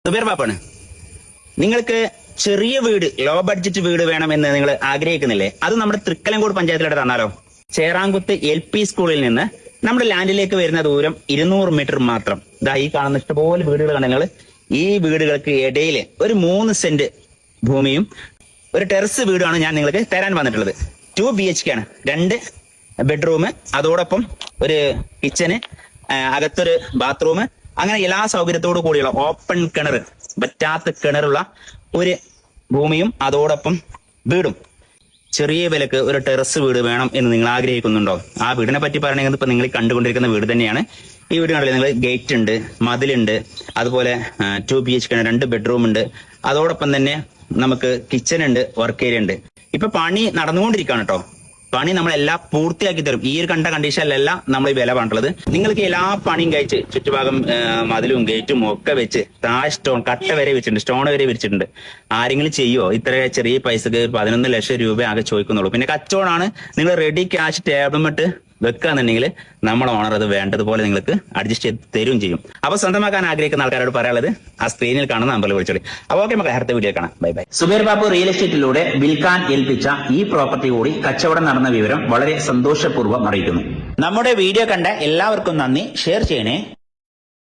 സുബൈർ ബാപ്പാണ്. നിങ്ങൾക്ക് ചെറിയ വീട്, ലോ ബഡ്ജറ്റ് വീട് വേണമെന്ന് നിങ്ങൾ ആഗ്രഹിക്കുന്നില്ലേ? അത് നമ്മുടെ തൃക്കലങ്കോട് പഞ്ചായത്തിലൂടെ തന്നാലോ? ചേറാങ്കുത്ത് LP സ്കൂളിൽ നിന്ന് നമ്മുടെ ലാൻഡിലേക്ക് വരുന്ന ദൂരം 200 മീറ്റർ മാത്രം. ഇതാ ഈ കാണുന്ന ഇഷ്ടംപോലെ വീടുകൾ കണ്ട നിങ്ങൾ. ഈ വീടുകൾക്ക് ഇടയിൽ ഒരു 3 സെന്റ് ഭൂമിയും ഒരു ടെറസ് വീടുമാണ് ഞാൻ നിങ്ങൾക്ക് തരാൻ വന്നിട്ടുള്ളത്. 2 BHK ആണ്. 2 ബെഡ്റൂം, അതോടൊപ്പം ഒരു കിച്ചന്, അകത്തൊരു ബാത്റൂം, അങ്ങനെ എല്ലാ സൗകര്യത്തോടു കൂടിയുള്ള ഓപ്പൺ കിണർ, പറ്റാത്ത കിണറുള്ള ഒരു ഭൂമിയും അതോടൊപ്പം വീടും. ചെറിയ വിലക്ക് ഒരു ടെറസ് വീട് വേണം എന്ന് നിങ്ങൾ ആഗ്രഹിക്കുന്നുണ്ടോ? ആ വീടിനെ പറ്റി പറയണമെങ്കിൽ ഇപ്പൊ നിങ്ങൾ കണ്ടുകൊണ്ടിരിക്കുന്ന വീട് തന്നെയാണ്. ഈ വീട് കണ്ടില്ലേ നിങ്ങൾ? ഗേറ്റ് ഉണ്ട്, മതിലുണ്ട്, അതുപോലെ 2 BHK 2 ബെഡ്റൂം ഉണ്ട്, അതോടൊപ്പം തന്നെ നമുക്ക് കിച്ചൺ ഉണ്ട്, വർക്ക് ഏരിയ ഉണ്ട്. ഇപ്പൊ പണി നടന്നുകൊണ്ടിരിക്കുകയാണ് കേട്ടോ. പണി നമ്മളെല്ലാം പൂർത്തിയാക്കി തരും. ഈ ഒരു കണ്ട കണ്ടീഷനിലല്ല നമ്മൾ ഈ വില പറഞ്ഞിട്ടുള്ളത്. നിങ്ങൾക്ക് എല്ലാ പണിയും കഴിച്ച് ചുറ്റുഭാഗം മതിലും ഗേറ്റും ഒക്കെ വെച്ച് താഴെ കട്ട വരെ വെച്ചിട്ടുണ്ട്, സ്റ്റോൺ വരെ വിരിച്ചിട്ടുണ്ട്. ആരെങ്കിലും ചെയ്യുമോ? ഇത്ര ചെറിയ പൈസക്ക് 11 ലക്ഷം രൂപ ആകെ ചോദിക്കുന്നുള്ളൂ. പിന്നെ കച്ചവടമാണ്. നിങ്ങൾ റെഡി ക്യാഷ് ടേബിളിമിട്ട് വെക്കുകയെന്നുണ്ടെങ്കിൽ നമ്മുടെ ഓണർ അത് വേണ്ടതുപോലെ നിങ്ങൾക്ക് അഡ്ജസ്റ്റ് ചെയ്ത് തരും ചെയ്യും. അപ്പൊ സ്വന്തമാക്കാൻ ആഗ്രഹിക്കുന്ന ആൾക്കാരോട് പറയാനുള്ളത് ആ സ്ക്രീനിൽ കാണുന്ന നമ്പറിൽ വിളിച്ചോളി. അപ്പൊ ഓക്കെ, നമുക്ക് അടുത്ത വീഡിയോ കാണാം. Bye bye. Zubair Babu real എസ്റ്റേറ്റിലൂടെ വിൽക്കാൻ ഏൽപ്പിച്ച ഈ പ്രോപ്പർട്ടി കൂടി കച്ചവടം നടന്ന വിവരം വളരെ സന്തോഷപൂർവ്വം അറിയിക്കുന്നു. നമ്മുടെ വീഡിയോ കണ്ട എല്ലാവർക്കും നന്ദി. ഷെയർ ചെയ്യണേ.